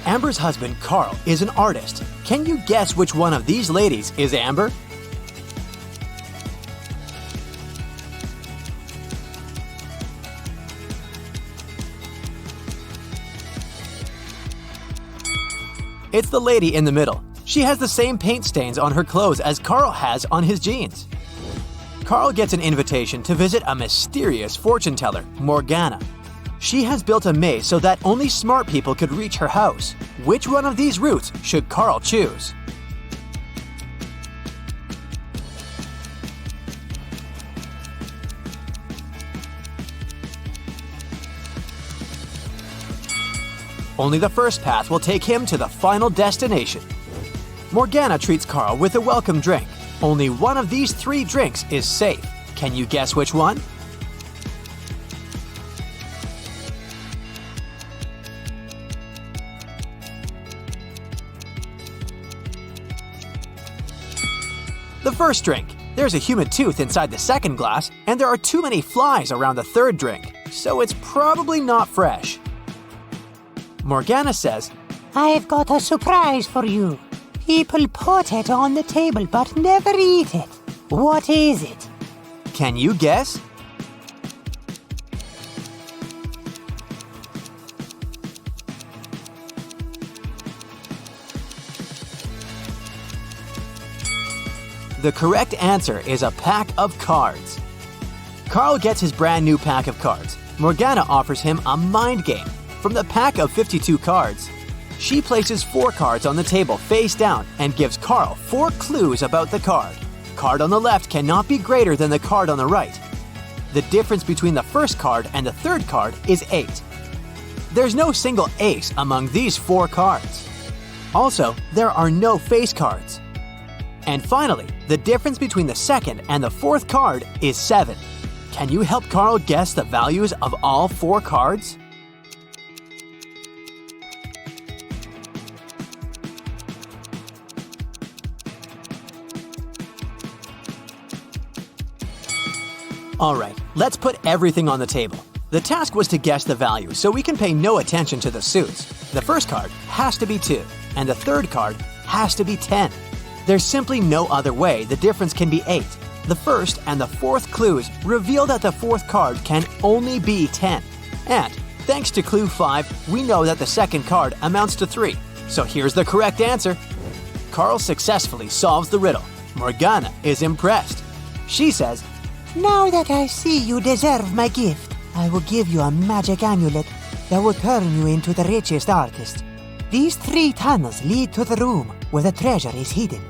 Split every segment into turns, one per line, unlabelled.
Amber's husband, Carl, is an artist. Can you guess which one of these ladies is Amber? It's the lady in the middle. She has the same paint stains on her clothes as Carl has on his jeans. Carl gets an invitation to visit a mysterious fortune teller, Morgana. She has built a maze so that only smart people could reach her house. Which one of these routes should Carl choose? Only the first path will take him to the final destination. Morgana treats Carl with a welcome drink. Only one of these 3 drinks is safe. Can you guess which one? The first drink. There's a human tooth inside the second glass, and there are too many flies around the third drink, so it's probably not fresh. Morgana says,
I've got a surprise for you. People put it on the table but never eat it. What is it?
Can you guess? The correct answer is a pack of cards. Carl gets his brand new pack of cards. Morgana offers him a mind game. From the pack of 52 cards, she places 4 cards on the table face down and gives Carl 4 clues about the card. Card on the left cannot be greater than the card on the right. The difference between the first card and the third card is 8. There's no single ace among these 4 cards. Also, there are no face cards. And finally, the difference between the second and the fourth card is 7. Can you help Carl guess the values of all 4 cards? Alright, let's put everything on the table. The task was to guess the value, so we can pay no attention to the suits. The first card has to be 2, and the third card has to be 10. There's simply no other way the difference can be 8. The first and the fourth clues reveal that the fourth card can only be 10. And, thanks to clue 5, we know that the second card amounts to 3. So here's the correct answer. Carl successfully solves the riddle. Morgana is impressed. She says,
Now that I see you deserve my gift, I will give you a magic amulet that will turn you into the richest artist. These 3 tunnels lead to the room where the treasure is hidden.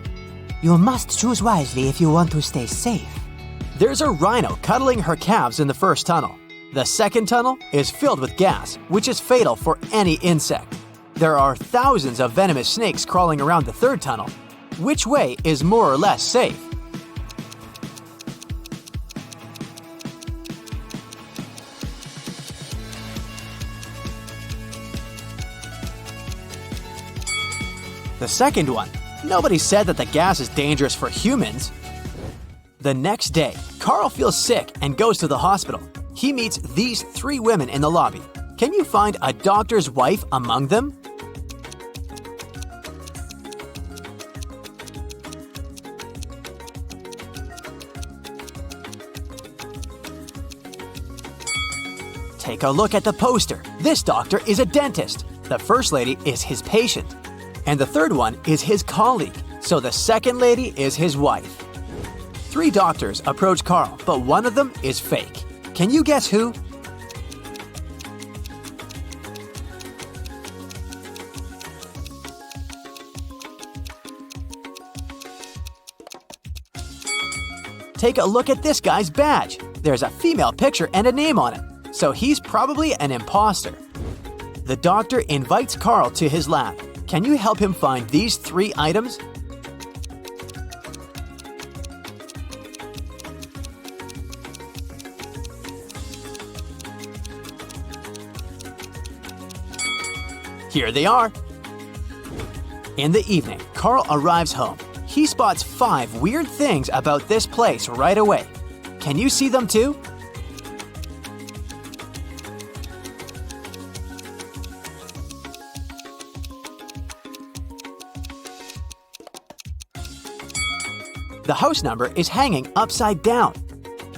You must choose wisely if you want to stay safe.
There's a rhino cuddling her calves in the first tunnel. The second tunnel is filled with gas, which is fatal for any insect. There are thousands of venomous snakes crawling around the third tunnel. Which way is more or less safe? The second one. Nobody said that the gas is dangerous for humans. The next day, Carl feels sick and goes to the hospital. He meets these 3 women in the lobby. Can you find a doctor's wife among them? Take a look at the poster. This doctor is a dentist. The first lady is his patient. And the third one is his colleague, so the second lady is his wife. 3 doctors approach Carl, but one of them is fake. Can you guess who? Take a look at this guy's badge. There's a female picture and a name on it, so he's probably an imposter. The doctor invites Carl to his lab. Can you help him find these 3 items? Here they are. In the evening, Carl arrives home. He spots 5 weird things about this place right away. Can you see them too? The house number is hanging upside down.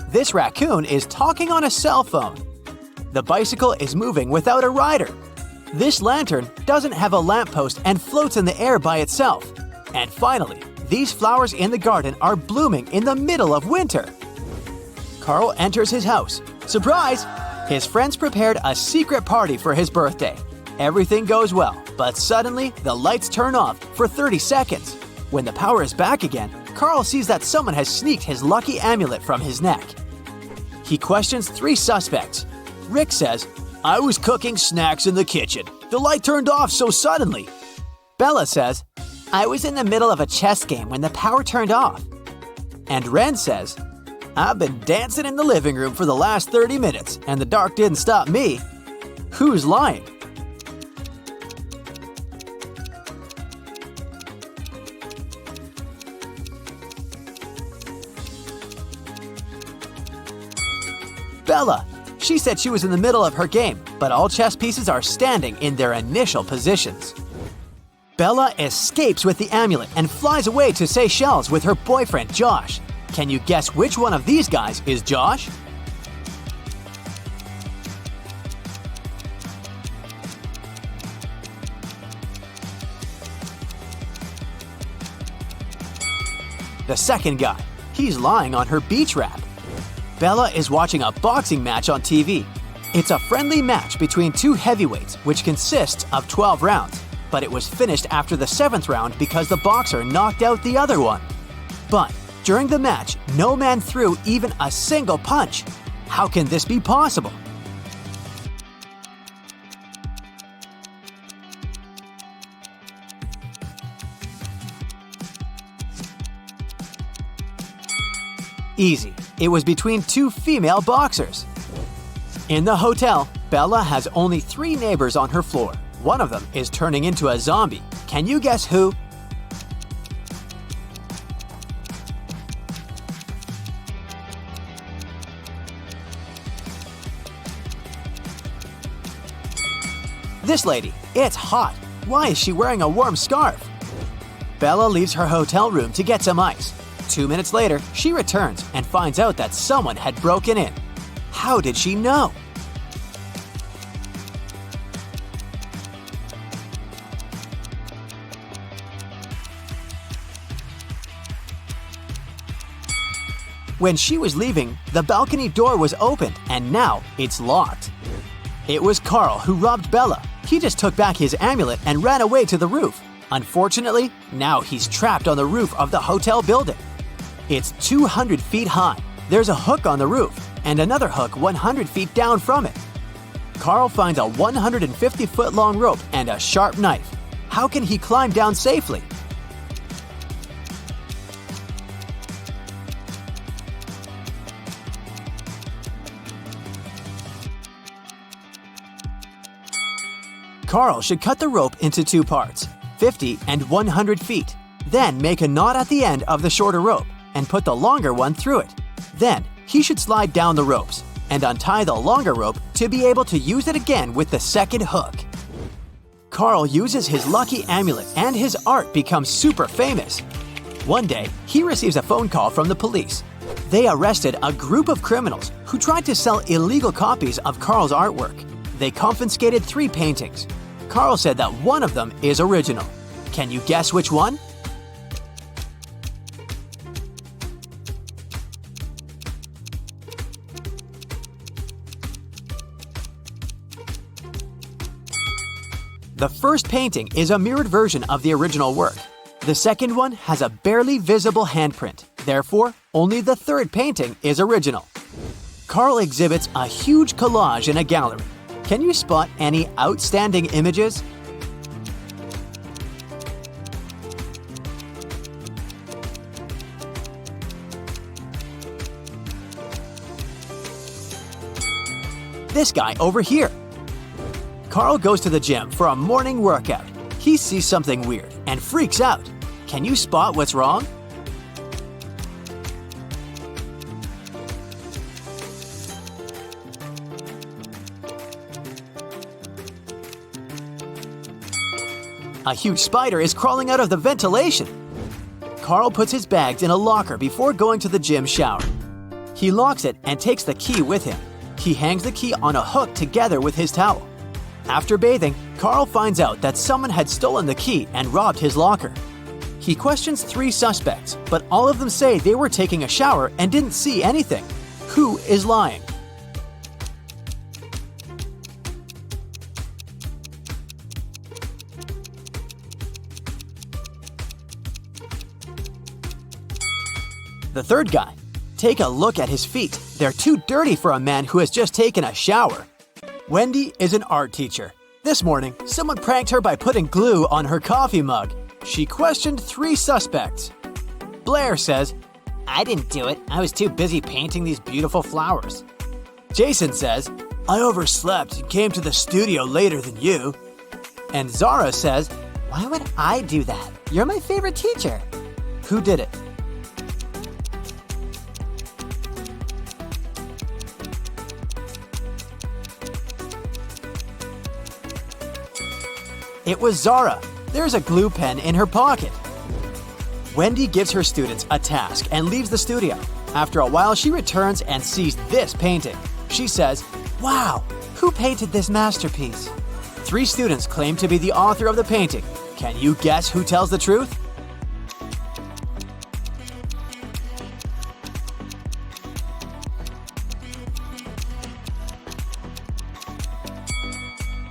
This raccoon is talking on a cell phone. The bicycle is moving without a rider. This lantern doesn't have a lamppost and floats in the air by itself. And finally, these flowers in the garden are blooming in the middle of winter. Carl enters his house. Surprise! His friends prepared a secret party for his birthday. Everything goes well, but suddenly the lights turn off for 30 seconds. When the power is back again, Carl sees that someone has sneaked his lucky amulet from his neck. He questions 3 suspects. Rick says, "I was cooking snacks in the kitchen. The light turned off so suddenly." Bella says, "I was in the middle of a chess game when the power turned off." And Ren says, "I've been dancing in the living room for the last 30 minutes, and the dark didn't stop me." Who's lying? Bella. She said she was in the middle of her game, but all chess pieces are standing in their initial positions. Bella escapes with the amulet and flies away to Seychelles with her boyfriend Josh. Can you guess which one of these guys is Josh? The second guy. He's lying on her beach wrap. Bella is watching a boxing match on TV. It's a friendly match between 2 heavyweights, which consists of 12 rounds, but it was finished after the 7th round because the boxer knocked out the other one. But during the match, no man threw even a single punch. How can this be possible? Easy. It was between 2 female boxers. In the hotel, Bella has only 3 neighbors on her floor. One of them is turning into a zombie. Can you guess who? This lady. It's hot. Why is she wearing a warm scarf? Bella leaves her hotel room to get some ice. 2 minutes later, she returns and finds out that someone had broken in. How did she know? When she was leaving, the balcony door was opened and now it's locked. It was Carl who robbed Bella. He just took back his amulet and ran away to the roof. Unfortunately, now he's trapped on the roof of the hotel building. It's 200 feet high. There's a hook on the roof and another hook 100 feet down from it. Carl finds a 150-foot-long rope and a sharp knife. How can he climb down safely? Carl should cut the rope into 2 parts, 50 and 100 feet. Then make a knot at the end of the shorter rope and put the longer one through it. Then he should slide down the ropes and untie the longer rope to be able to use it again with the second hook. Carl uses his lucky amulet and his art becomes super famous. One day, he receives a phone call from the police. They arrested a group of criminals who tried to sell illegal copies of Carl's artwork. They confiscated 3 paintings. Carl said that one of them is original. Can you guess which one? The first painting is a mirrored version of the original work. The second one has a barely visible handprint. Therefore, only the third painting is original. Carl exhibits a huge collage in a gallery. Can you spot any outstanding images? This guy over here. Carl goes to the gym for a morning workout. He sees something weird and freaks out. Can you spot what's wrong? A huge spider is crawling out of the ventilation. Carl puts his bags in a locker before going to the gym shower. He locks it and takes the key with him. He hangs the key on a hook together with his towel. After bathing, Carl finds out that someone had stolen the key and robbed his locker. He questions 3 suspects, but all of them say they were taking a shower and didn't see anything. Who is lying? The third guy. Take a look at his feet. They're too dirty for a man who has just taken a shower. Wendy is an art teacher. This morning, someone pranked her by putting glue on her coffee mug. She questioned 3 suspects. Blair says,
I didn't do it. I was too busy painting these beautiful flowers.
Jason says, I overslept and came to the studio later than you. And Zara says,
Why would I do that? You're my favorite teacher.
who did it? It was Zara. There's a glue pen in her pocket. Wendy gives her students a task and leaves the studio. After a while, she returns and sees this painting. She says,
Wow, who painted this masterpiece?
3 students claim to be the author of the painting. Can you guess who tells the truth?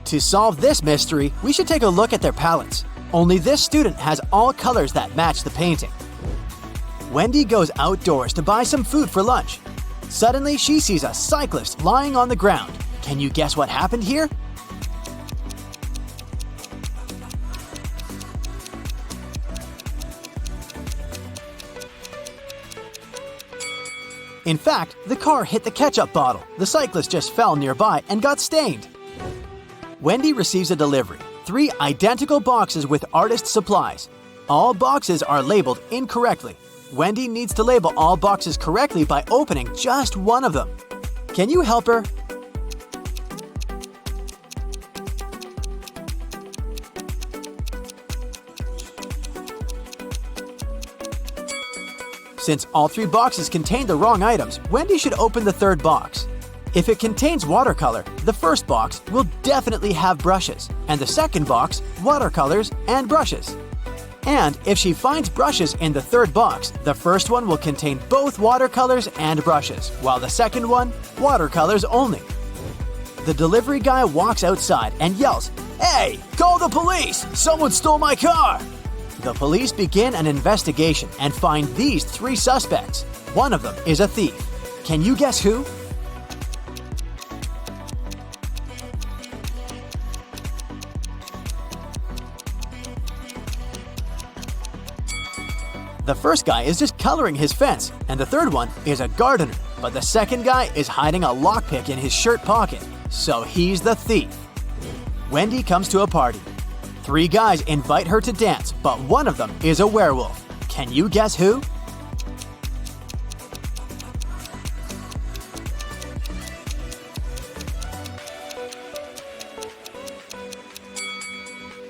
To solve this mystery, we should take a look at their palettes. Only this student has all colors that match the painting. Wendy goes outdoors to buy some food for lunch. Suddenly, she sees a cyclist lying on the ground. Can you guess what happened here? In fact, the car hit the ketchup bottle. The cyclist just fell nearby and got stained. Wendy receives a delivery. 3 identical boxes with artist supplies. All boxes are labeled incorrectly. Wendy needs to label all boxes correctly by opening just one of them. Can you help her? Since all 3 boxes contain the wrong items, Wendy should open the 3rd box. If it contains watercolor, the first box will definitely have brushes, and the second box, watercolors and brushes. And if she finds brushes in the 3rd box, the first one will contain both watercolors and brushes, while the second one, watercolors only. The delivery guy walks outside and yells, "Hey, call the police! Someone stole my car!" The police begin an investigation and find these 3 suspects. One of them is a thief. Can you guess who? The first guy is just coloring his fence, and the 3rd one is a gardener. But the second guy is hiding a lockpick in his shirt pocket, so he's the thief. Wendy comes to a party. 3 guys invite her to dance, but one of them is a werewolf. Can you guess who?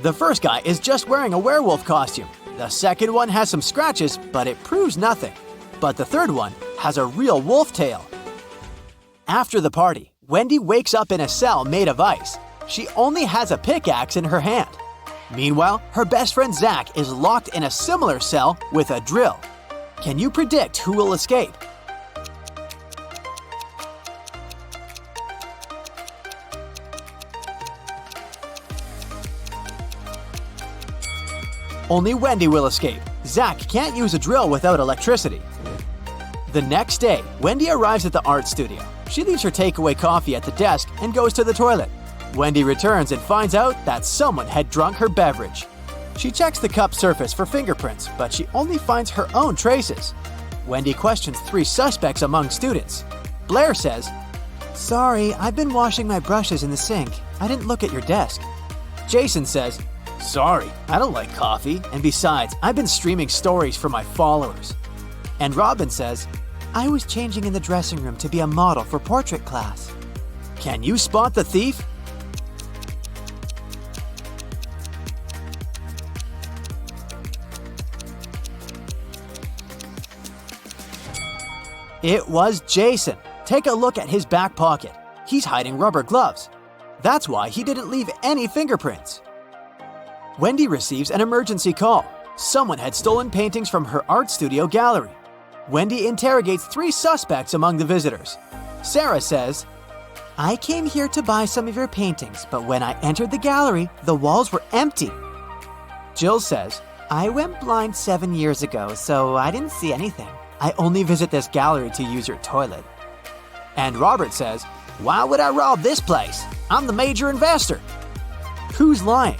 The first guy is just wearing a werewolf costume. The second one has some scratches, but it proves nothing. But the 3rd one has a real wolf tail. After the party, Wendy wakes up in a cell made of ice. She only has a pickaxe in her hand. Meanwhile, her best friend Zach is locked in a similar cell with a drill. Can you predict who will escape? Only Wendy will escape. Zach can't use a drill without electricity. The next day, Wendy arrives at the art studio. She leaves her takeaway coffee at the desk and goes to the toilet. Wendy returns and finds out that someone had drunk her beverage. She checks the cup surface for fingerprints, but she only finds her own traces. Wendy questions 3 suspects among students. Blair says,
Sorry, I've been washing my brushes in the sink. I didn't look at your desk.
Jason says, Sorry, I don't like coffee, and besides, I've been streaming stories for my followers. And Robin says,
I was changing in the dressing room to be a model for portrait class.
Can you spot the thief? It was Jason. Take a look at his back pocket. He's hiding rubber gloves. That's why he didn't leave any fingerprints. Wendy receives an emergency call. Someone had stolen paintings from her art studio gallery. Wendy interrogates 3 suspects among the visitors. Sarah says,
I came here to buy some of your paintings, but when I entered the gallery, the walls were empty.
Jill says,
I went blind 7 years ago, so I didn't see anything.
I only visit this gallery to use your toilet. And Robert says, why would I rob this place? I'm the major investor. Who's lying?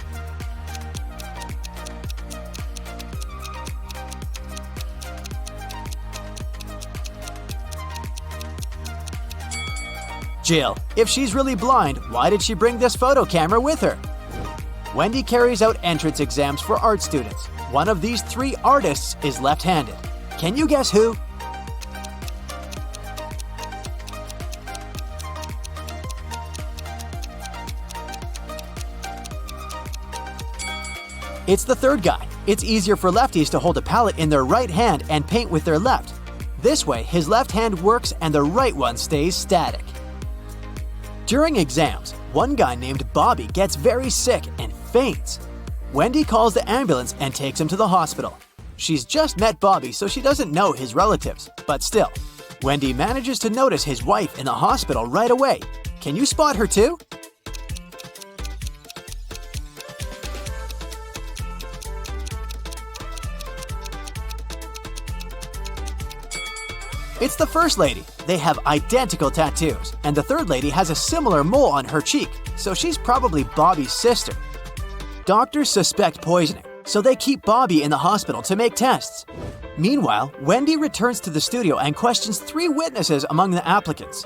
Jill, if she's really blind, why did she bring this photo camera with her? Wendy carries out entrance exams for art students. One of these 3 artists is left-handed. Can you guess who? It's the 3rd guy. It's easier for lefties to hold a palette in their right hand and paint with their left. This way, his left hand works and the right one stays static. During exams, one guy named Bobby gets very sick and faints. Wendy calls the ambulance and takes him to the hospital. She's just met Bobby, so she doesn't know his relatives, but still, Wendy manages to notice his wife in the hospital right away. Can you spot her too? It's the first lady. They have identical tattoos, and the 3rd lady has a similar mole on her cheek, so she's probably Bobby's sister. Doctors suspect poisoning, so they keep Bobby in the hospital to make tests. Meanwhile, Wendy returns to the studio and questions 3 witnesses among the applicants.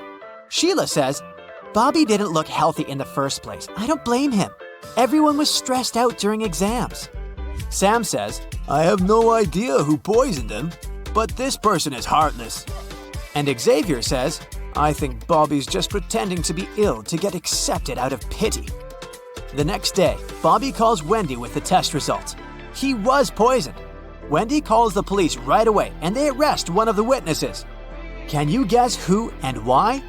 Sheila says,
Bobby didn't look healthy in the first place. I don't blame him. Everyone was stressed out during exams.
Sam says, I have no idea who poisoned him, but this person is heartless. And Xavier says, I think Bobby's just pretending to be ill to get accepted out of pity. The next day, Bobby calls Wendy with the test results. He was poisoned. Wendy calls the police right away and they arrest one of the witnesses. Can you guess who and why?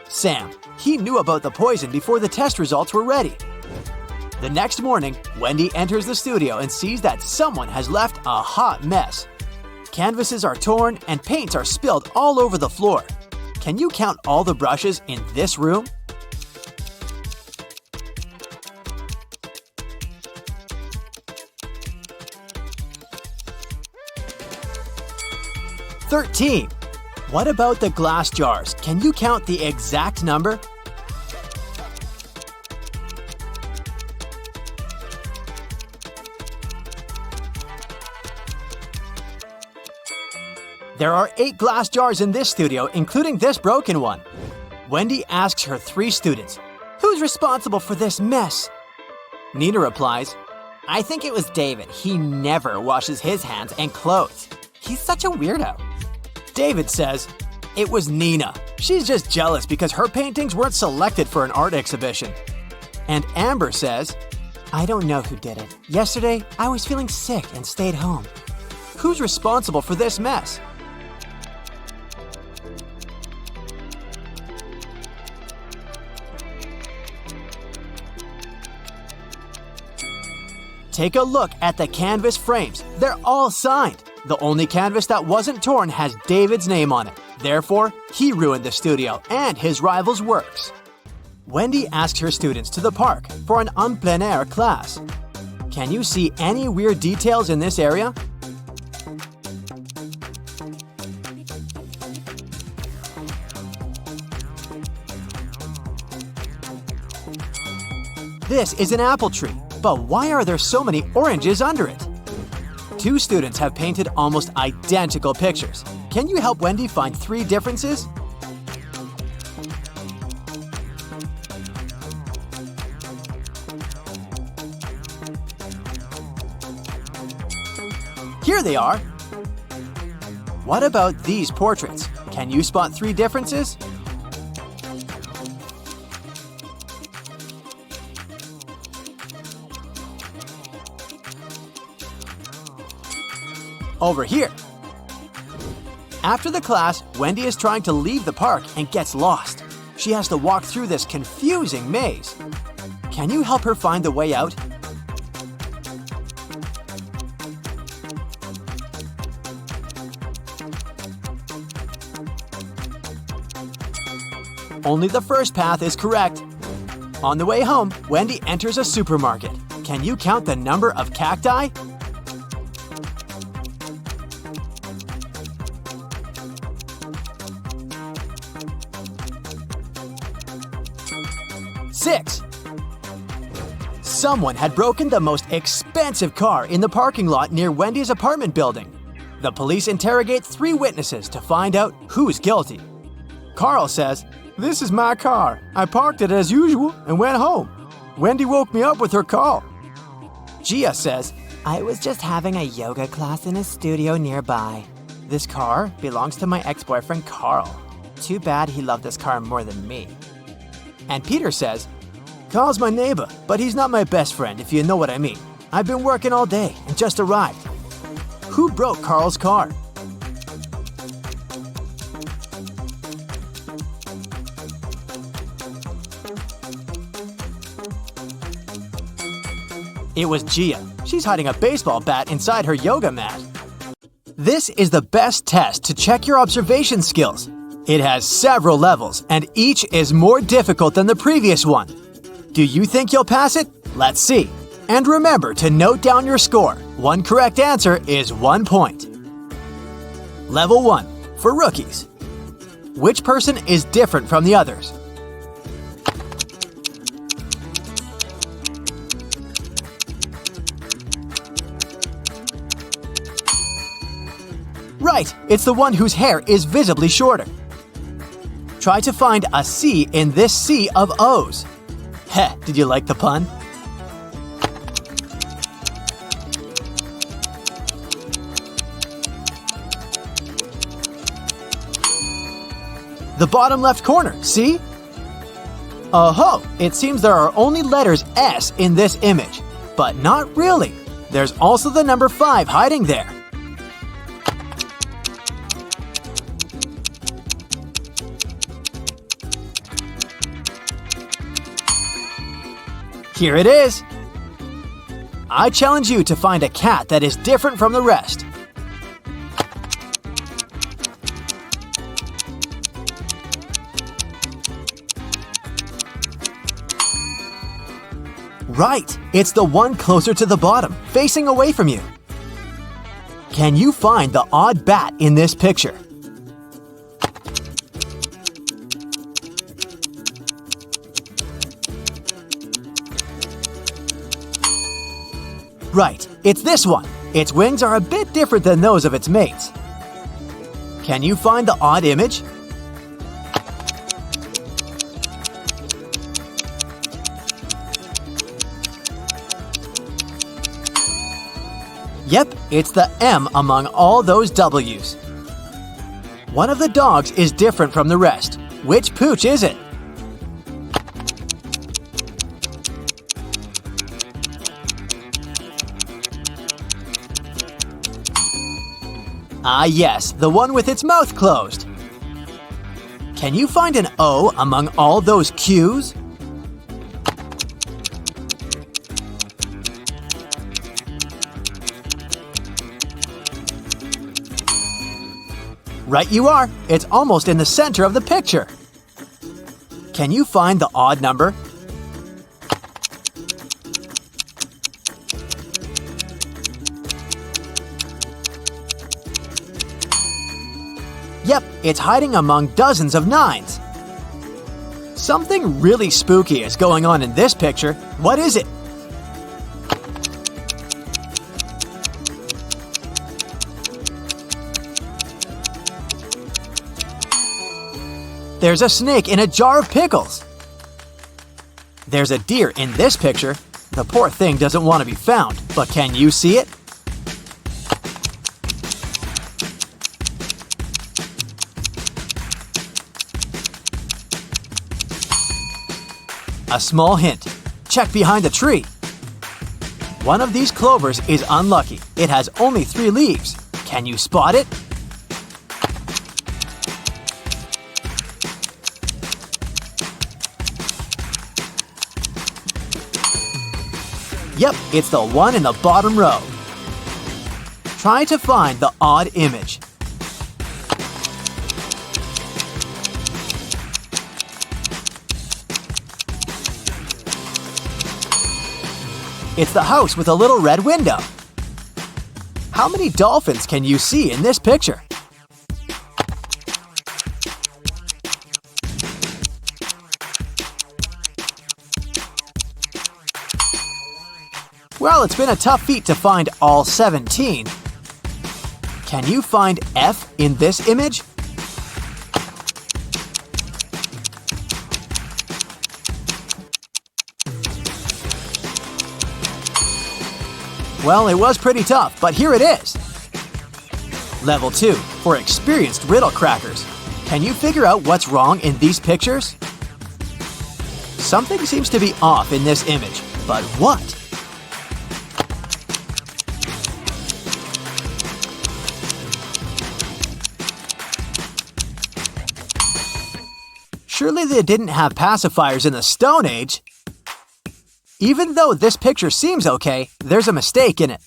Sam. He knew about the poison before the test results were ready. The next morning, Wendy enters the studio and sees that someone has left a hot mess. Canvases are torn and paints are spilled all over the floor. Can you count all the brushes in this room? "13. What about the glass jars? Can you count the exact number? There are 8 glass jars in this studio, including this broken one. Wendy asks her 3 students, "Who's responsible for this mess?" Nina replies, "I think it was David. He never washes his hands and clothes. He's such a weirdo." David says, "It was Nina. She's just jealous because her paintings weren't selected for an art exhibition." And Amber says,
"I don't know who did it. Yesterday, I was feeling sick and stayed home."
Who's responsible for this mess? Take a look at the canvas frames. They're all signed. The only canvas that wasn't torn has David's name on it. Therefore, he ruined the studio and his rival's works. Wendy asks her students to the park for an en plein air class. Can you see any weird details in this area? This is an apple tree, but why are there so many oranges under it? 2 students have painted almost identical pictures. Can you help Wendy find 3 differences? Here they are! What about these portraits? Can you spot 3 differences? over here. After the class, Wendy is trying to leave the park and gets lost. She has to walk through this confusing maze. Can you help her find the way out? Only the first path is correct. On the way home, Wendy enters a supermarket. Can you count the number of cacti? Six. Someone had broken the most expensive car in the parking lot near Wendy's apartment building. The police interrogate 3 witnesses to find out who's guilty. Carl says, "This is my car. I parked it as usual and went home. Wendy woke me up with her call." Gia says,
I was just having a yoga class in a studio nearby.
"This car belongs to my ex-boyfriend Carl. Too bad he loved this car more than me." And Peter says, "Carl's my neighbor, but he's not my best friend, if you know what I mean. I've been working all day and just arrived." Who broke Carl's car? It was Gia. She's hiding a baseball bat inside her yoga mat. This is the best test to check your observation skills. It has several levels, and each is more difficult than the previous one. Do you think you'll pass it? Let's see. And remember to note down your score. One correct answer is 1 point. Level 1, for rookies. Which person is different from the others? Right, it's the one whose hair is visibly shorter. Try to find a C in this sea of O's. Heh, did you like the pun? The bottom left corner, see? Oh-ho, it seems there are only letters S in this image. But not really. There's also the number 5 hiding there. Here it is! I challenge you to find a cat that is different from the rest. Right! It's the one closer to the bottom, facing away from you. Can you find the odd bat in this picture? Right, it's this one. Its wings are a bit different than those of its mates. Can you find the odd image? Yep, it's the M among all those W's. One of the dogs is different from the rest. Which pooch is it? Ah yes, the one with its mouth closed. Can you find an O among all those Q's? Right you are. It's almost in the center of the picture. Can you find the odd number? Yep, it's hiding among dozens of 9s. Something really spooky is going on in this picture. What is it? There's a snake in a jar of pickles. There's a deer in this picture. The poor thing doesn't want to be found, but can you see it? A small hint. Check behind the tree. One of these clovers is unlucky. It has only 3 leaves. Can you spot it? Yep, it's the one in the bottom row. Try to find the odd image. It's the house with a little red window. How many dolphins can you see in this picture? Well, it's been a tough feat to find all 17. Can you find F in this image? Well, it was pretty tough, but here it is. Level 2, for experienced riddle crackers. Can you figure out what's wrong in these pictures? Something seems to be off in this image, but what? Surely they didn't have pacifiers in the Stone Age. Even though this picture seems okay, there's a mistake in it.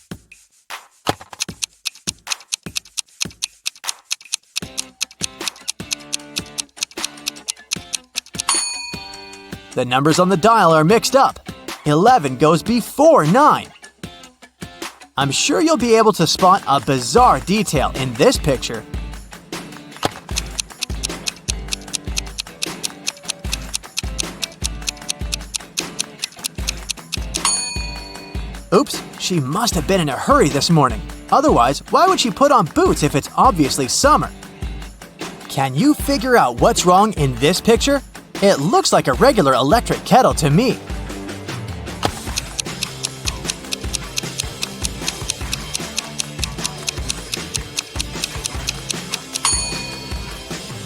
The numbers on the dial are mixed up. 11 goes before 9. I'm sure you'll be able to spot a bizarre detail in this picture. Oops, she must have been in a hurry this morning. Otherwise, why would she put on boots if it's obviously summer? Can you figure out what's wrong in this picture? It looks like a regular electric kettle to me.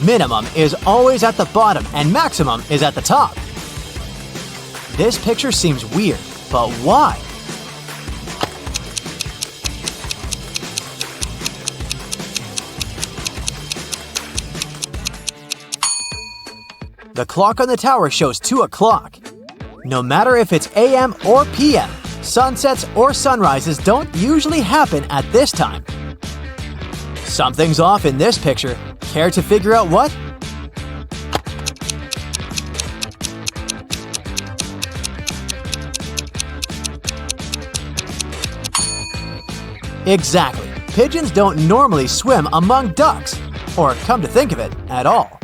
Minimum is always at the bottom and maximum is at the top. This picture seems weird, but why? The clock on the tower shows 2 o'clock. No matter if it's AM or PM, sunsets or sunrises don't usually happen at this time. Something's off in this picture. Care to figure out what? Exactly. Pigeons don't normally swim among ducks, or come to think of it, at all.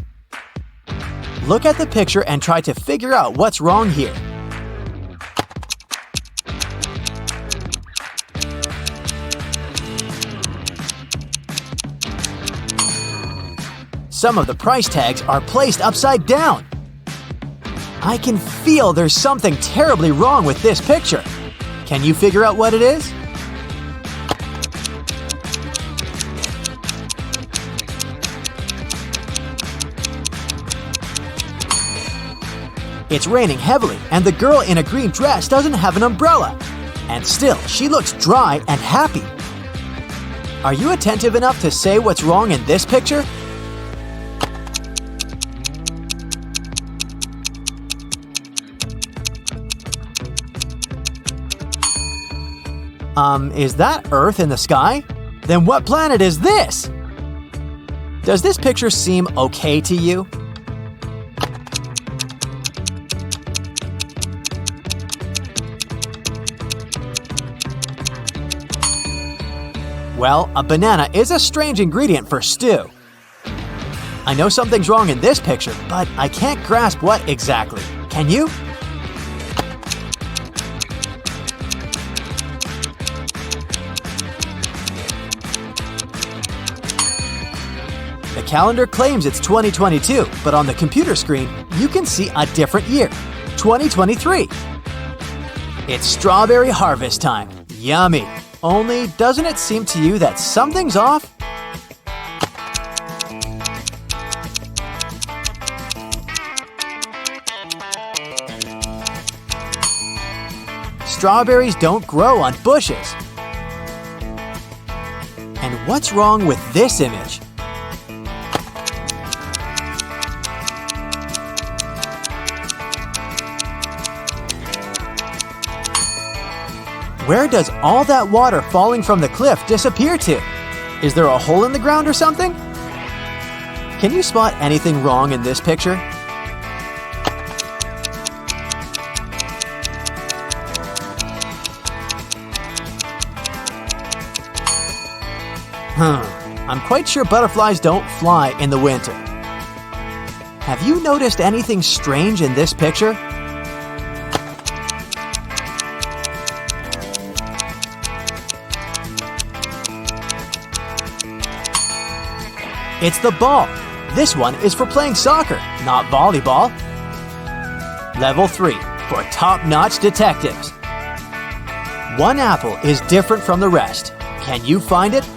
Look at the picture and try to figure out what's wrong here. Some of the price tags are placed upside down. I can feel there's something terribly wrong with this picture. Can you figure out what it is? It's raining heavily, and the girl in a green dress doesn't have an umbrella. And still, she looks dry and happy. Are you attentive enough to say what's wrong in this picture? Is that Earth in the sky? Then what planet is this? Does this picture seem okay to you? Well, a banana is a strange ingredient for stew. I know something's wrong in this picture, but I can't grasp what exactly. Can you? The calendar claims it's 2022, but on the computer screen, you can see a different year, 2023. It's strawberry harvest time. Yummy! Only, doesn't it seem to you that something's off? Strawberries don't grow on bushes. And What's wrong with this image? Where does all that water falling from the cliff disappear to? Is there a hole in the ground or something? Can you spot anything wrong in this picture? I'm quite sure butterflies don't fly in the winter. Have you noticed anything strange in this picture? It's the ball. This one is for playing soccer, not volleyball. Level 3, for top-notch detectives. One apple is different from the rest. Can you find it?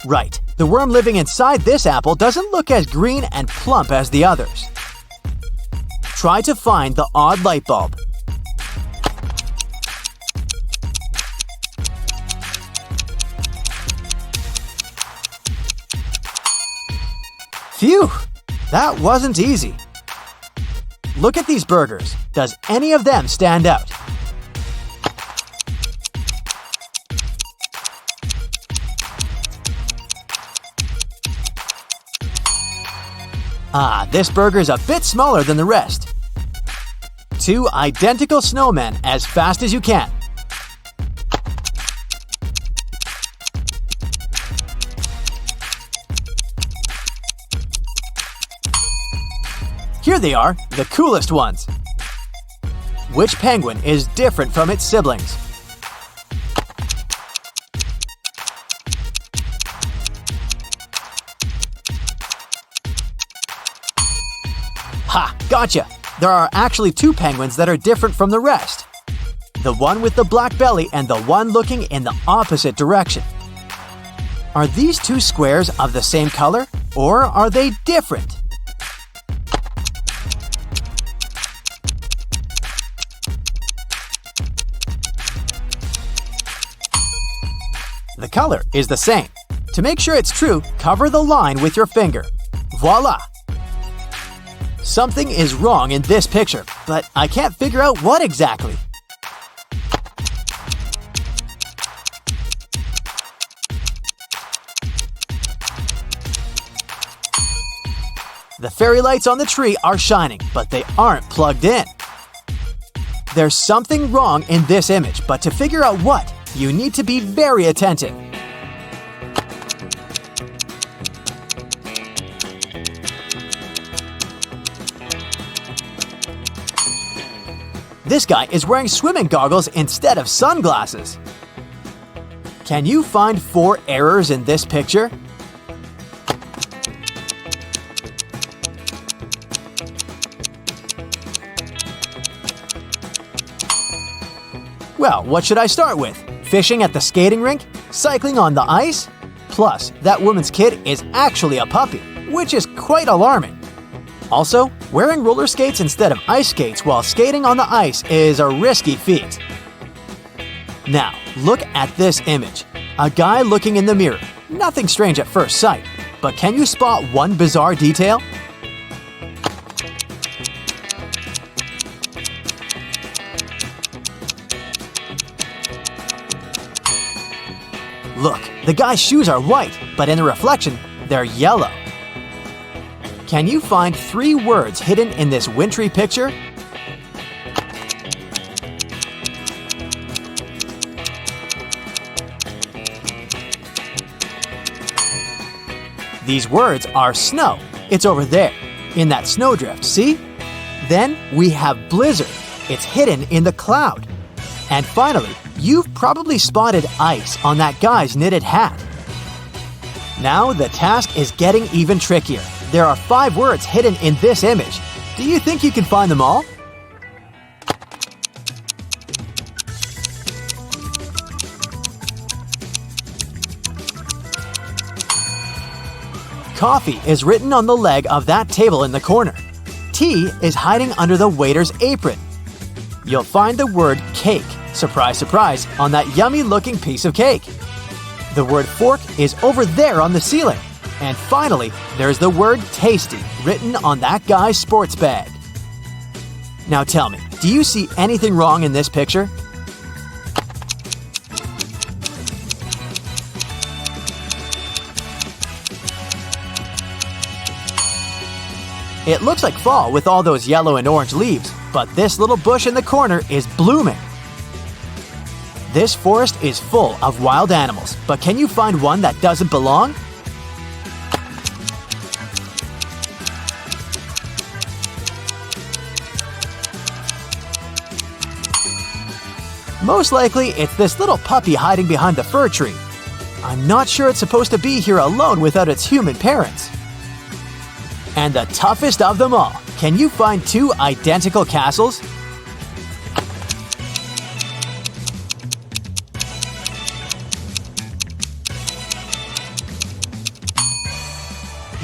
Right, the worm living inside this apple doesn't look as green and plump as the others. Try to find the odd light bulb. Phew! That wasn't easy. Look at these burgers. Does any of them stand out? This burger's a bit smaller than the rest. 2 identical snowmen as fast as you can. Here they are, the coolest ones. Which penguin is different from its siblings? Ha! Gotcha! There are actually 2 penguins that are different from the rest. The one with the black belly and the one looking in the opposite direction. Are these 2 squares of the same color, or are they different? The color is the same. To make sure it's true, cover the line with your finger. Voila! Something is wrong in this picture, but I can't figure out what exactly. The fairy lights on the tree are shining, but they aren't plugged in. There's something wrong in this image, but to figure out what, you need to be very attentive. This guy is wearing swimming goggles instead of sunglasses. Can you find 4 errors in this picture? Well, what should I start with? Fishing at the skating rink? Cycling on the ice? Plus, that woman's kid is actually a puppy, which is quite alarming. Also, wearing roller skates instead of ice skates while skating on the ice is a risky feat. Now, look at this image. A guy looking in the mirror. Nothing strange at first sight, but can you spot one bizarre detail? Look, the guy's shoes are white, but in the reflection, they're yellow. Can you find 3 words hidden in this wintry picture? These words are snow. It's over there, in that snowdrift, see? Then we have blizzard. It's hidden in the cloud. And finally, you've probably spotted ice on that guy's knitted hat. Now the task is getting even trickier. There are 5 words hidden in this image. Do you think you can find them all? Coffee is written on the leg of that table in the corner. T is hiding under the waiter's apron. You'll find the word cake, surprise, surprise, on that yummy-looking piece of cake. The word fork is over there on the ceiling. And finally, there's the word tasty written on that guy's sports bag. Now tell me, do you see anything wrong in this picture? It looks like fall with all those yellow and orange leaves, but this little bush in the corner is blooming. This forest is full of wild animals, but can you find one that doesn't belong? Most likely, it's this little puppy hiding behind the fir tree. I'm not sure it's supposed to be here alone without its human parents. And the toughest of them all, can you find two identical castles?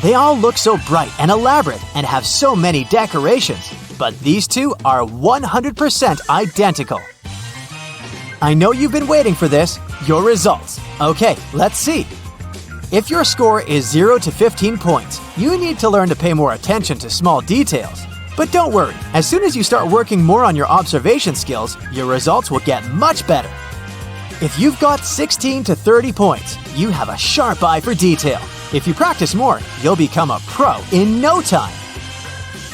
They all look so bright and elaborate and have so many decorations, but these two are 100% identical. I know you've been waiting for this, your results. Okay, let's see. If your score is 0 to 15 points, you need to learn to pay more attention to small details. But don't worry, as soon as you start working more on your observation skills, your results will get much better. If you've got 16 to 30 points, you have a sharp eye for detail. If you practice more, you'll become a pro in no time.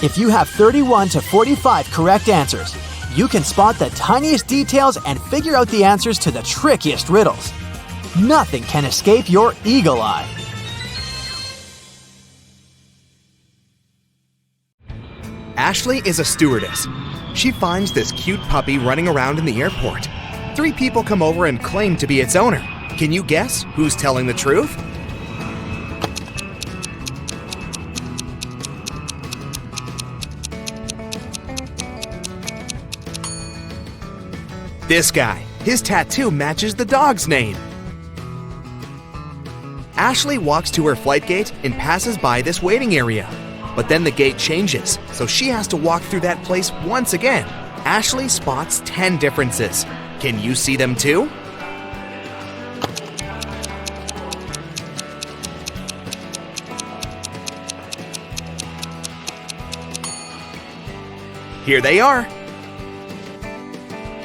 If you have 31 to 45 correct answers, you can spot the tiniest details and figure out the answers to the trickiest riddles. Nothing can escape your eagle eye.
Ashley is a stewardess. She finds this cute puppy running around in the airport. 3 people come over and claim to be its owner. Can you guess who's telling the truth? This guy. His tattoo matches the dog's name. Ashley walks to her flight gate and passes by this waiting area. But then the gate changes, so she has to walk through that place once again. Ashley spots 10 differences. Can you see them too? Here they are.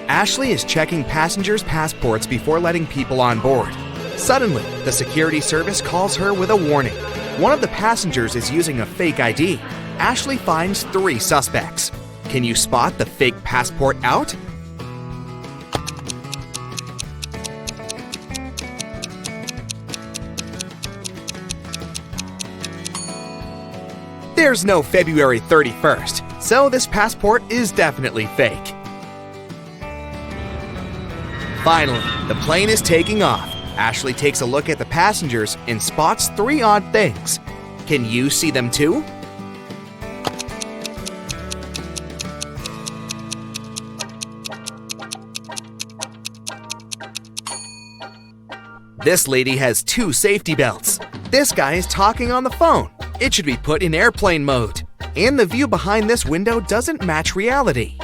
Ashley is checking passengers' passports before letting people on board. Suddenly, the security service calls her with a warning. One of the passengers is using a fake ID. Ashley finds 3 suspects. Can you spot the fake passport out? There's no February 31st, so this passport is definitely fake. Finally, the plane is taking off. Ashley takes a look at the passengers and spots 3 odd things. Can you see them too? This lady has 2 safety belts. This guy is talking on the phone. It should be put in airplane mode. And the view behind this window doesn't match reality.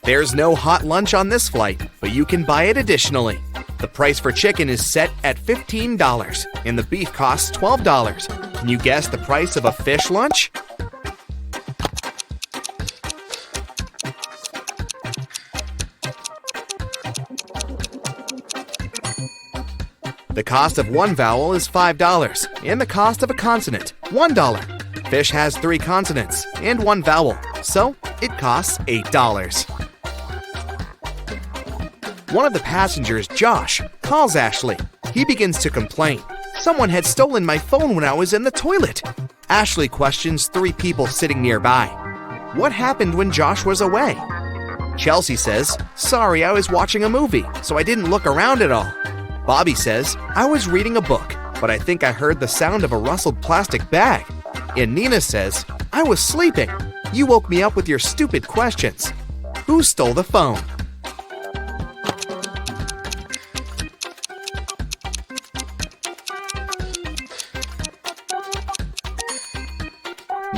There's no hot lunch on this flight, but you can buy it additionally. The price for chicken is set at $15, and the beef costs $12. Can you guess the price of a fish lunch? The cost of one vowel is $5, and the cost of a consonant, $1. Fish has 3 consonants and 1 vowel, so it costs $8. One of the passengers, Josh, calls Ashley. He begins to complain. Someone had stolen my phone when I was in the toilet. Ashley questions 3 people sitting nearby. What happened when Josh was away? Chelsea says, sorry, I was watching a movie, so I didn't look around at all. Bobby says, I was reading a book, but I think I heard the sound of a rustled plastic bag. And Nina says, I was sleeping. You woke me up with your stupid questions. Who stole the phone?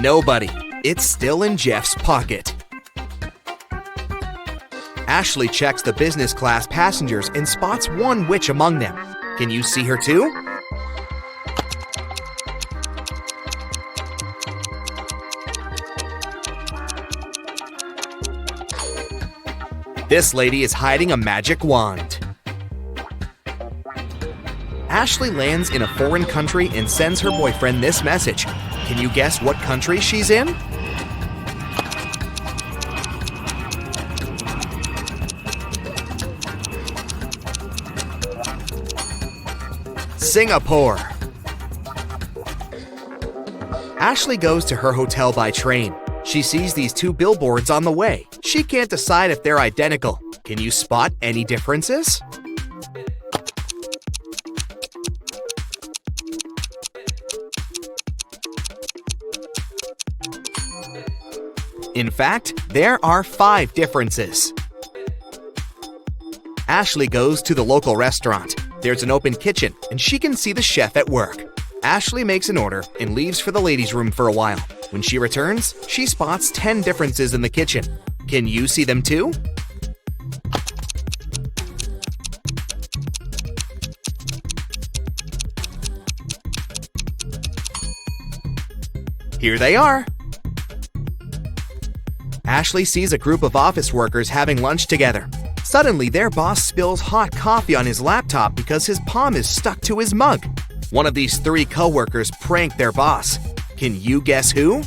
Nobody. It's still in Jeff's pocket. Ashley checks the business class passengers and spots one witch among them. Can you see her too? This lady is hiding a magic wand. Ashley lands in a foreign country and sends her boyfriend this message. Can you guess what country she's in? Singapore. Ashley goes to her hotel by train. She sees these two billboards on the way. She can't decide if they're identical. Can you spot any differences? In fact, there are 5 differences. Ashley goes to the local restaurant. There's an open kitchen, and she can see the chef at work. Ashley makes an order and leaves for the ladies' room for a while. When she returns, she spots 10 differences in the kitchen. Can you see them too? Here they are. Ashley sees a group of office workers having lunch together. Suddenly, their boss spills hot coffee on his laptop because his palm is stuck to his mug. One of these 3 co-workers prank their boss. Can you guess who?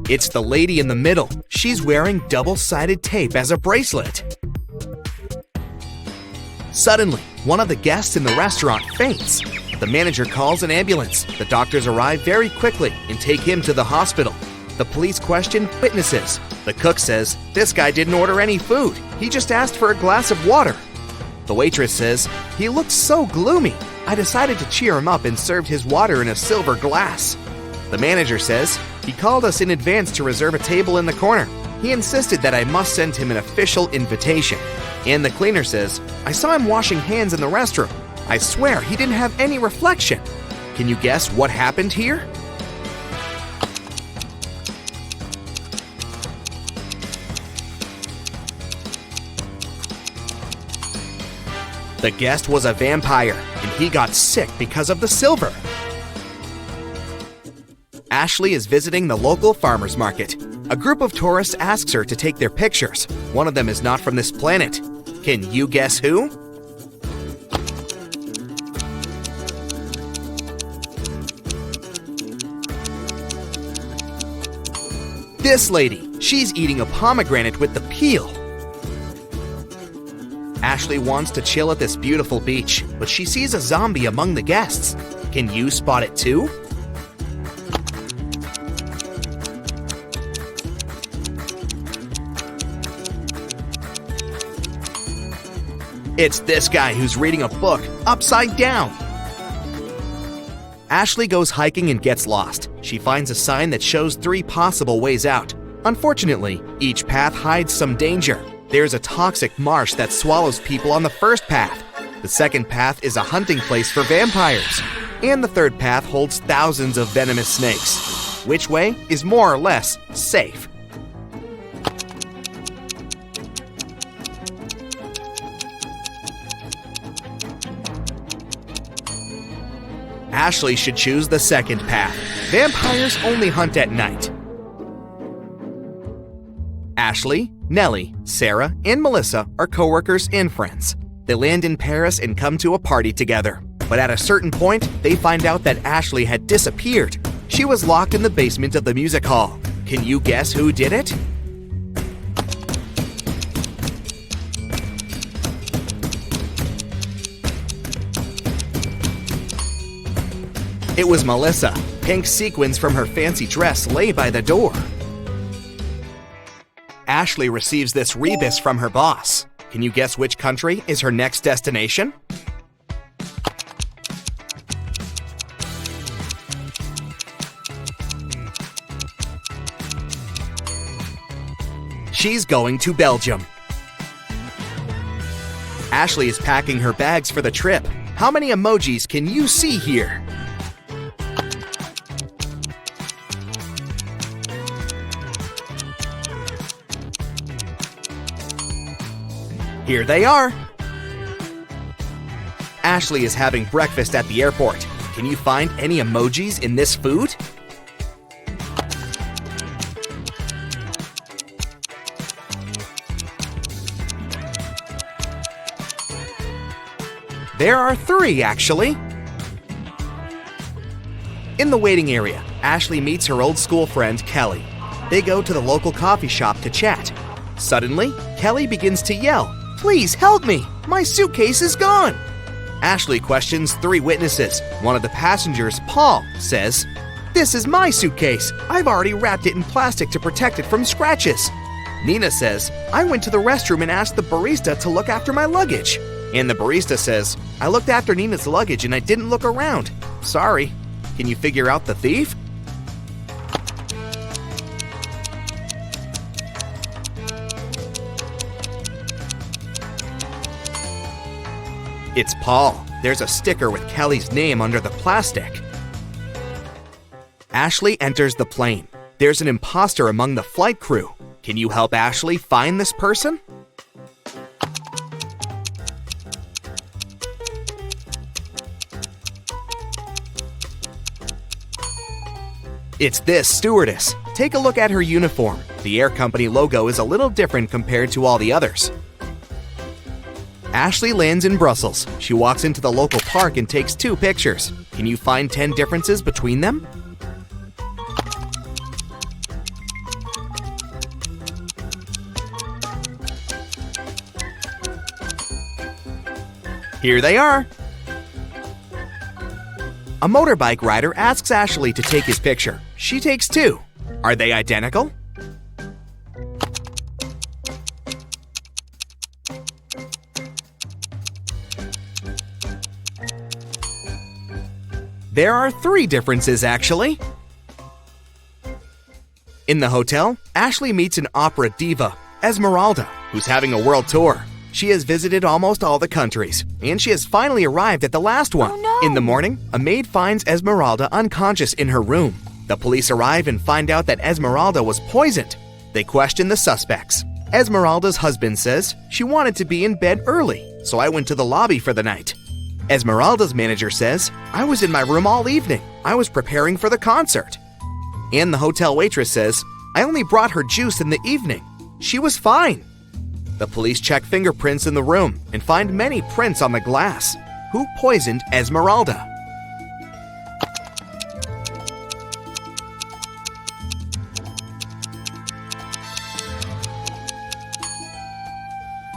It's the lady in the middle. She's wearing double-sided tape as a bracelet. Suddenly, one of the guests in the restaurant faints. The manager calls an ambulance. The doctors arrive very quickly and take him to the hospital. The police question witnesses. The cook says, "This guy didn't order any food. He just asked for a glass of water." The waitress says, "He looked so gloomy. I decided to cheer him up and served his water in a silver glass." The manager says, "He called us in advance to reserve a table in the corner. He insisted that I must send him an official invitation." And the cleaner says, "I saw him washing hands in the restroom. I swear he didn't have any reflection." Can you guess what happened here? The guest was a vampire, and he got sick because of the silver. Ashley is visiting the local farmer's market. A group of tourists asks her to take their pictures. One of them is not from this planet. Can you guess who? This lady. She's eating a pomegranate with the peel. Ashley wants to chill at this beautiful beach, but she sees a zombie among the guests. Can you spot it too? It's this guy who's reading a book upside down. Ashley goes hiking and gets lost. She finds a sign that shows 3 possible ways out. Unfortunately, each path hides some danger. There's a toxic marsh that swallows people on the first path. The second path is a hunting place for vampires. And the third path holds thousands of venomous snakes. Which way is more or less safe? Ashley should choose the second path. Vampires only hunt at night. Ashley, Nellie, Sarah, and Melissa are co-workers and friends. They land in Paris and come to a party together. But at a certain point, they find out that Ashley had disappeared. She was locked in the basement of the music hall. Can you guess who did it? It was Melissa. Pink sequins from her fancy dress lay by the door. Ashley receives this rebus from her boss. Can you guess which country is her next destination? She's going to Belgium. Ashley is packing her bags for the trip. How many emojis can you see here? Here they are. Ashley is having breakfast at the airport. Can you find any emojis in this food? There are 3, actually. In the waiting area, Ashley meets her old school friend, Kelly. They go to the local coffee shop to chat. Suddenly, Kelly begins to yell, "Please help me! My suitcase is gone!" Ashley questions 3 witnesses. One of the passengers, Paul, says, "This is my suitcase. I've already wrapped it in plastic to protect it from scratches." Nina says, "I went to the restroom and asked the barista to look after my luggage." And the barista says, "I looked after Nina's luggage and I didn't look around. Sorry. Can you figure out the thief?" It's Paul. There's a sticker with Kelly's name under the plastic. Ashley enters the plane. There's an imposter among the flight crew. Can you help Ashley find this person? It's this stewardess. Take a look at her uniform. The air company logo is a little different compared to all the others. Ashley lands in Brussels. She walks into the local park and takes 2 pictures. Can you find 10 differences between them? Here they are. A motorbike rider asks Ashley to take his picture. She takes 2. Are they identical? There are 3 differences, actually. In the hotel, Ashley meets an opera diva, Esmeralda, who's having a world tour. She has visited almost all the countries, and she has finally arrived at the last one.
Oh, no.
In the morning, a maid finds Esmeralda unconscious in her room. The police arrive and find out that Esmeralda was poisoned. They question the suspects. Esmeralda's husband says, "She wanted to be in bed early, so I went to the lobby for the night." Esmeralda's manager says, "I was in my room all evening. I was preparing for the concert." And the hotel waitress says, "I only brought her juice in the evening. She was fine." The police check fingerprints in the room and find many prints on the glass. Who poisoned Esmeralda?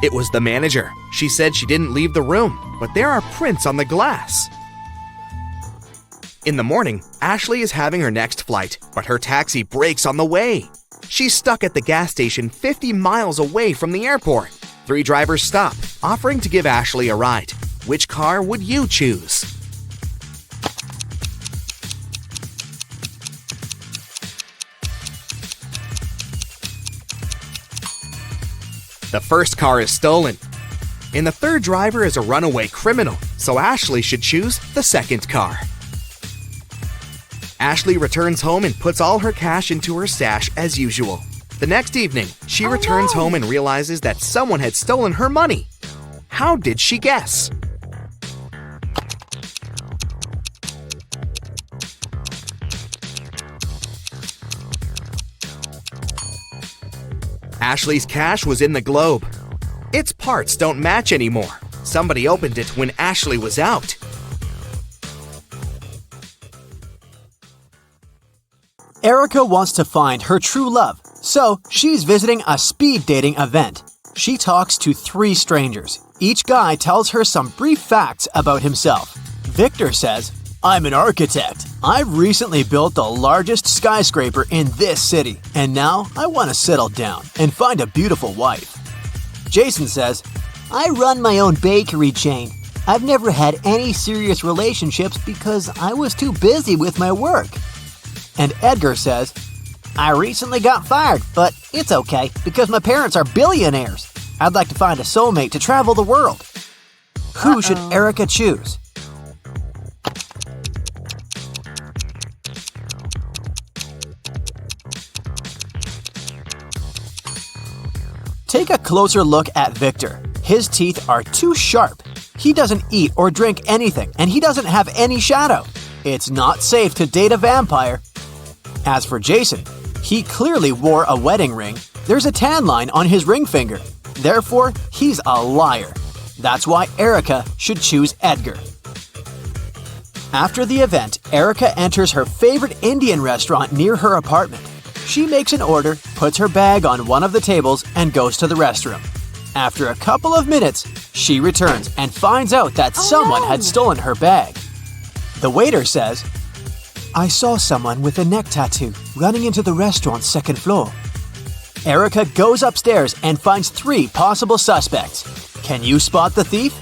It was the manager. She said she didn't leave the room, but there are prints on the glass. In the morning, Ashley is having her next flight, but her taxi breaks on the way. She's stuck at the gas station 50 miles away from the airport. 3 drivers stop, offering to give Ashley a ride. Which car would you choose? The first car is stolen. And the 3rd driver is a runaway criminal, so Ashley should choose the 2nd car. Ashley returns home and puts all her cash into her stash as usual. The next evening, she returns home and realizes that someone had stolen her money. How did she guess? Ashley's cash was in the globe. Its parts don't match anymore. Somebody opened it when Ashley was out.
Erica wants to find her true love, so she's visiting a speed dating event. She talks to 3 strangers. Each guy tells her some brief facts about himself. Victor says, "I'm an architect. I've recently built the largest skyscraper in this city, and now I want to settle down and find a beautiful wife." Jason says,
I run my own bakery chain. I've never had any serious relationships because I was too busy with my work.
and Edgar says,
I recently got fired, but it's okay because my parents are billionaires. I'd like to find a soulmate to travel the world.
Who should Erica choose? Take a closer look at Victor. His teeth are too sharp. He doesn't eat or drink anything, and he doesn't have any shadow. It's not safe to date a vampire. As for Jason, he clearly wore a wedding ring. There's a tan line on his ring finger. Therefore, he's a liar. That's why Erica should choose Edgar. After the event, Erica enters her favorite Indian restaurant near her apartment. She makes an order, puts her bag on one of the tables, and goes to the restroom. After a couple of minutes, she returns and finds out that someone had stolen her bag. The waiter says,
I saw someone with a neck tattoo running into the restaurant's second floor.
Erica goes upstairs and finds 3 possible suspects. Can you spot the thief?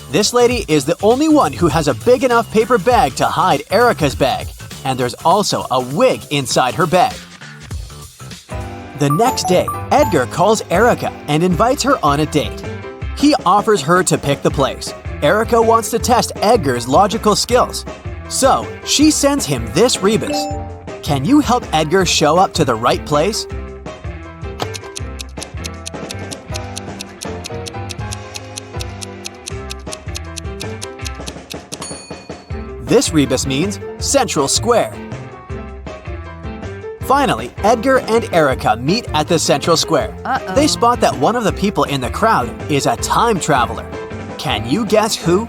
This lady is the only one who has a big enough paper bag to hide Erica's bag, and there's also a wig inside her bag. The next day, Edgar calls Erica and invites her on a date. He offers her to pick the place. Erica wants to test Edgar's logical skills, so she sends him this rebus. Can you help Edgar show up to the right place? This rebus means Central Square. Finally, Edgar and Erica meet at the Central Square. They spot that one of the people in the crowd is a time traveler. Can you guess who?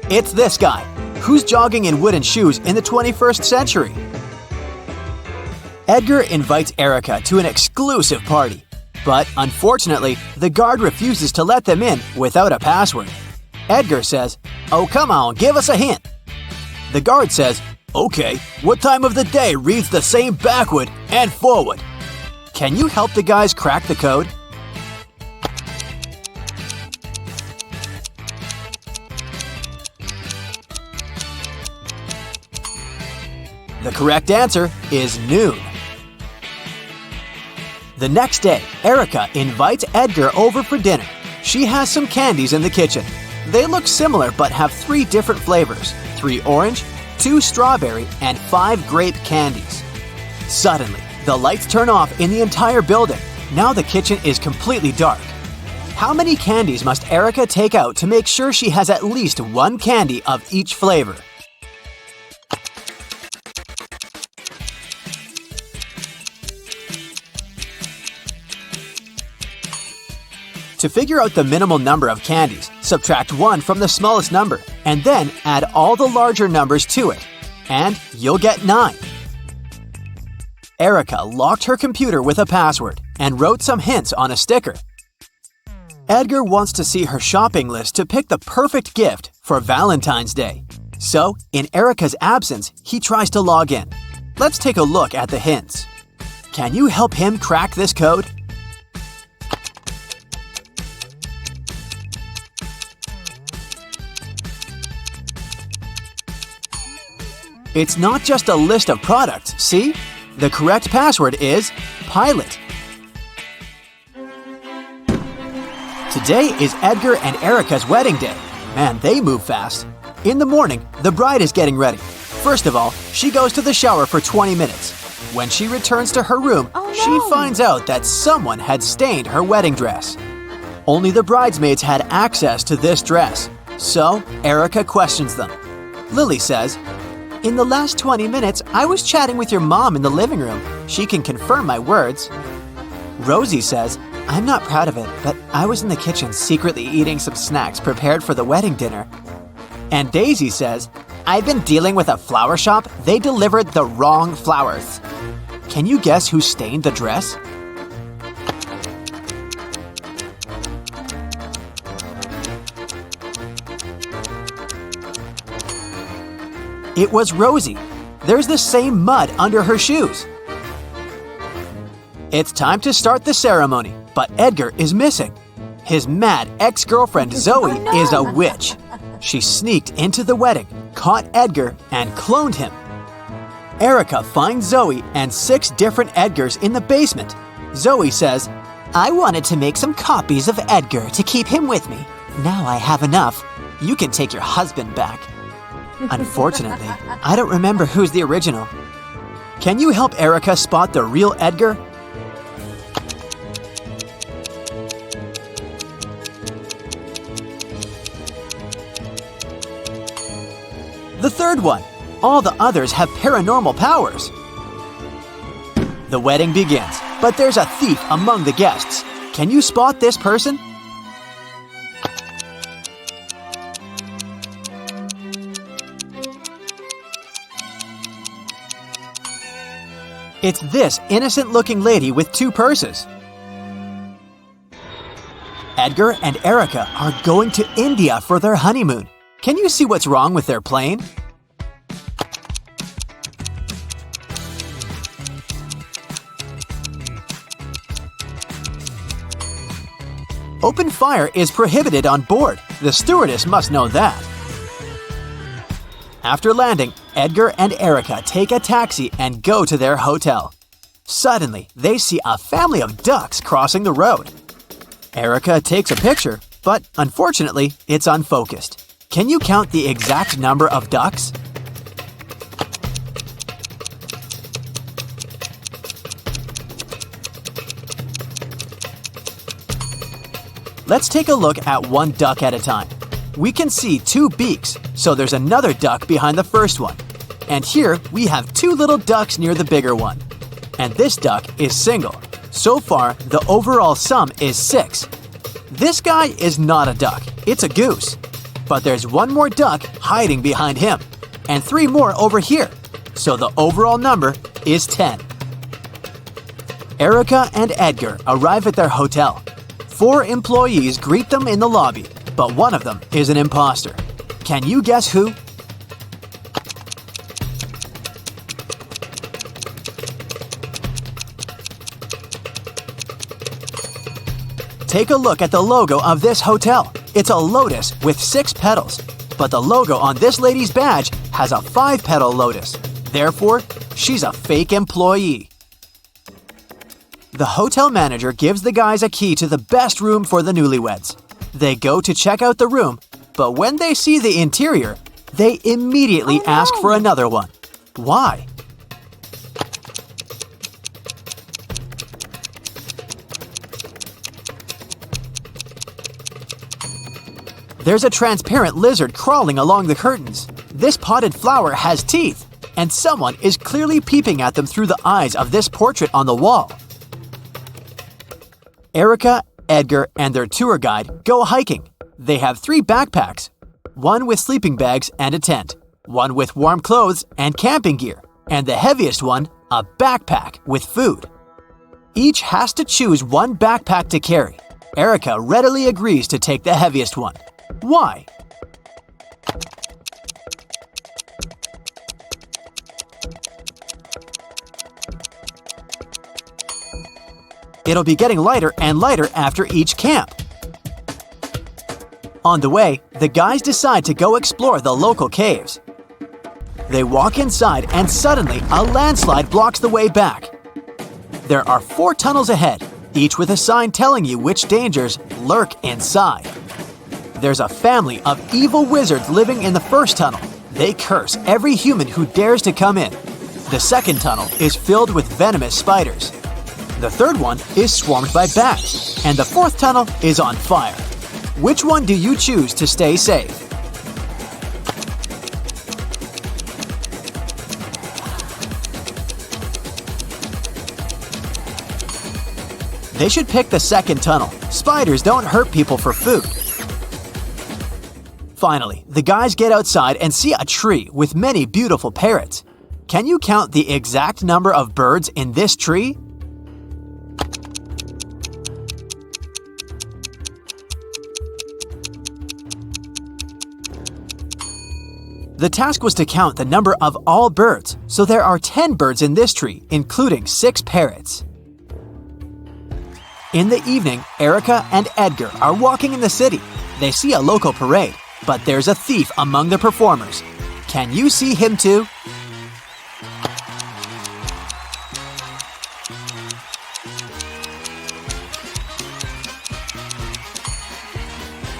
It's this guy, who's jogging in wooden shoes in the 21st century. Edgar invites Erica to an exclusive party, but unfortunately, the guard refuses to let them in without a password. Edgar says, "Oh, come on, give us a hint." The guard says, "Okay, what time of the day reads the same backward and forward?" Can you help the guys crack the code? The correct answer is noon. The next day, Erica invites Edgar over for dinner. She has some candies in the kitchen. They look similar but have 3 different flavors: 3 orange, 2 strawberry, and 5 grape candies. Suddenly, the lights turn off in the entire building. Now the kitchen is completely dark. How many candies must Erica take out to make sure she has at least 1 candy of each flavor? To figure out the minimal number of candies, subtract 1 from the smallest number, and then add all the larger numbers to it, and you'll get 9. Erica locked her computer with a password and wrote some hints on a sticker. Edgar wants to see her shopping list to pick the perfect gift for Valentine's Day. So, in Erica's absence, he tries to log in. Let's take a look at the hints. Can you help him crack this code? It's not just a list of products, see? The correct password is Pilot. Today is Edgar and Erica's wedding day. Man, they move fast. In the morning, the bride is getting ready. First of all, she goes to the shower for 20 minutes. When she returns to her room, she finds out that someone had stained her wedding dress. Only the bridesmaids had access to this dress, so Erica questions them. Lily says, "In the last 20 minutes, I was chatting with your mom in the living room. She can confirm my words." Rosie says, "I'm not proud of it, but I was in the kitchen secretly eating some snacks prepared for the wedding dinner." And Daisy says, "I've been dealing with a flower shop. They delivered the wrong flowers." Can you guess who stained the dress? It was Rosie. There's the same mud under her shoes. It's time to start the ceremony, but Edgar is missing. His mad ex-girlfriend Zoe is a witch. She sneaked into the wedding, caught Edgar, and cloned him. Erica finds Zoe and 6 different Edgars in the basement. Zoe says,
I wanted to make some copies of Edgar to keep him with me. Now I have enough. You can take your husband back.
unfortunately, I don't remember who's the original. Can you help Erica spot the real Edgar? The third one. All the others have paranormal powers. The wedding begins, but there's a thief among the guests. Can you spot this person? It's this innocent-looking lady with 2 purses. Edgar and Erica are going to India for their honeymoon. Can you see what's wrong with their plane? Open fire is prohibited on board. The stewardess must know that. After landing, Edgar and Erica take a taxi and go to their hotel. Suddenly, they see a family of ducks crossing the road. Erica takes a picture, but unfortunately, it's unfocused. Can you count the exact number of ducks? Let's take a look at one duck at a time. We can see 2 beaks, so there's another duck behind the first one. And here we have 2 little ducks near the bigger one. And this duck is single. So far, the overall sum is 6. This guy is not a duck, it's a goose. But there's 1 more duck hiding behind him, and 3 more over here. So the overall number is 10. Erica and Edgar arrive at their hotel. 4 employees greet them in the lobby, but one of them is an imposter. Can you guess who? Take a look at the logo of this hotel. It's a lotus with 6 petals, but the logo on this lady's badge has a 5-petal lotus. Therefore, she's a fake employee. The hotel manager gives the guys a key to the best room for the newlyweds. They go to check out the room, but when they see the interior, they immediately ask for another one. Why? There's a transparent lizard crawling along the curtains. This potted flower has teeth, and someone is clearly peeping at them through the eyes of this portrait on the wall. Erica, Edgar, and their tour guide go hiking. They have 3 backpacks, 1 with sleeping bags and a tent, 1 with warm clothes and camping gear, and the heaviest one, a backpack with food. Each has to choose 1 backpack to carry. Erica readily agrees to take the heaviest one. Why? It'll be getting lighter and lighter after each camp. On the way, the guys decide to go explore the local caves. They walk inside and suddenly a landslide blocks the way back. There are 4 tunnels ahead, each with a sign telling you which dangers lurk inside. There's a family of evil wizards living in the first tunnel. They curse every human who dares to come in. The second tunnel is filled with venomous spiders. The third one is swarmed by bats, and the 4th tunnel is on fire. Which one do you choose to stay safe? They should pick the second tunnel. Spiders don't hurt people for food. Finally, the guys get outside and see a tree with many beautiful parrots. Can you count the exact number of birds in this tree? The task was to count the number of all birds, so there are 10 birds in this tree, including 6 parrots. In the evening, Erica and Edgar are walking in the city. They see a local parade, but there's a thief among the performers. Can you see him too?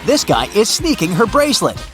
This guy is sneaking her bracelet.